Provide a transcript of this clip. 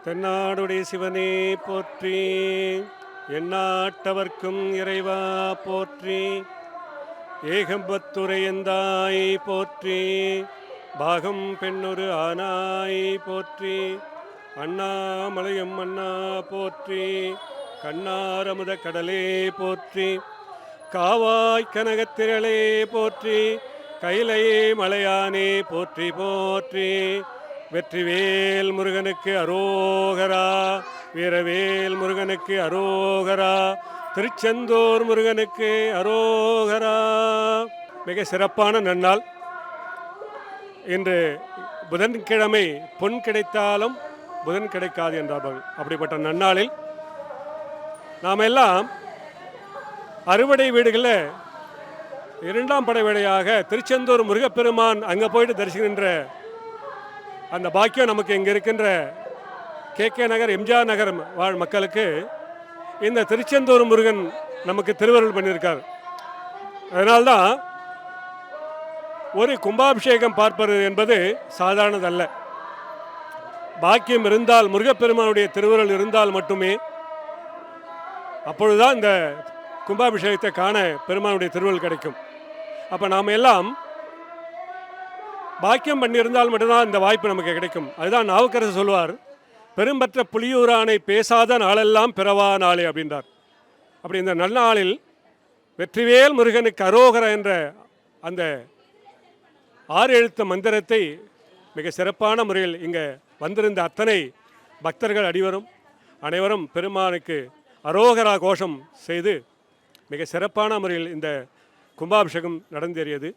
தென்னாடுடைய சிவனே போற்றி, எந்நாட்டவர்க்கும் இறைவா போற்றி, ஏகம்பத்துரையந்தாய் போற்றி, பாகம் பெண்ணொரு ஆனாய் போற்றி, அண்ணாமலையும் அண்ணா போற்றி, கண்ணாரமுத கடலே போற்றி, காவாய் கனகத்திரளே போற்றி, கைலையே மலையானே போற்றி போற்றி. வெற்றிவேல் முருகனுக்கு அரோகரா, வீரவேல் முருகனுக்கு அரோகரா, திருச்செந்தூர் முருகனுக்கு அரோகரா. மிக சிறப்பான நன்னாள் இன்று. புதன்கிழமை பொன் கிடைத்தாலும் புதன் கிடைக்காது என்றார்கள். அப்படிப்பட்ட நன்னாளில் நாம் எல்லாம் அறுவடை வீடுகளில் இரண்டாம் படை வேளையாக திருச்செந்தூர் முருகப்பெருமான் அங்கே போயிட்டு தரிசிக்கின்ற அந்த பாக்கியம் நமக்கு இங்கே இருக்கின்ற கே நகர் எம்ஜிஆர் நகர் வாழ் மக்களுக்கு இந்த திருச்செந்தூர் முருகன் நமக்கு திருவருள் பண்ணியிருக்கார். அதனால்தான் ஒரு கும்பாபிஷேகம் பார்ப்பது என்பது சாதாரணதல்ல. பாக்கியம் இருந்தால், முருகப்பெருமானுடைய திருவருள் இருந்தால் மட்டுமே அப்பொழுதுதான் இந்த கும்பாபிஷேகத்தை காண பெருமானுடைய திருவருள் கிடைக்கும். அப்போ நாம் எல்லாம் பாக்கியம் பண்ணியிருந்தால் மட்டும்தான் இந்த வாய்ப்பு நமக்கு கிடைக்கும். அதுதான் நாவுக்கரசர் சொல்வார், பெரும்பற்ற புலியூரானை பேசாத நாளெல்லாம் பிறவா நாளே அப்படின்றார். அப்படி இந்த நன்னாளில் வெற்றிவேல் முருகனுக்கு அரோகர என்ற அந்த 6 எழுத்து மந்திரத்தை மிக சிறப்பான முறையில் இங்கே வந்திருந்த அத்தனை பக்தர்கள் அனைவரும் பெருமானுக்கு அரோகரா கோஷம் செய்து மிக சிறப்பான முறையில் இந்த கும்பாபிஷேகம் நடந்தேறியது.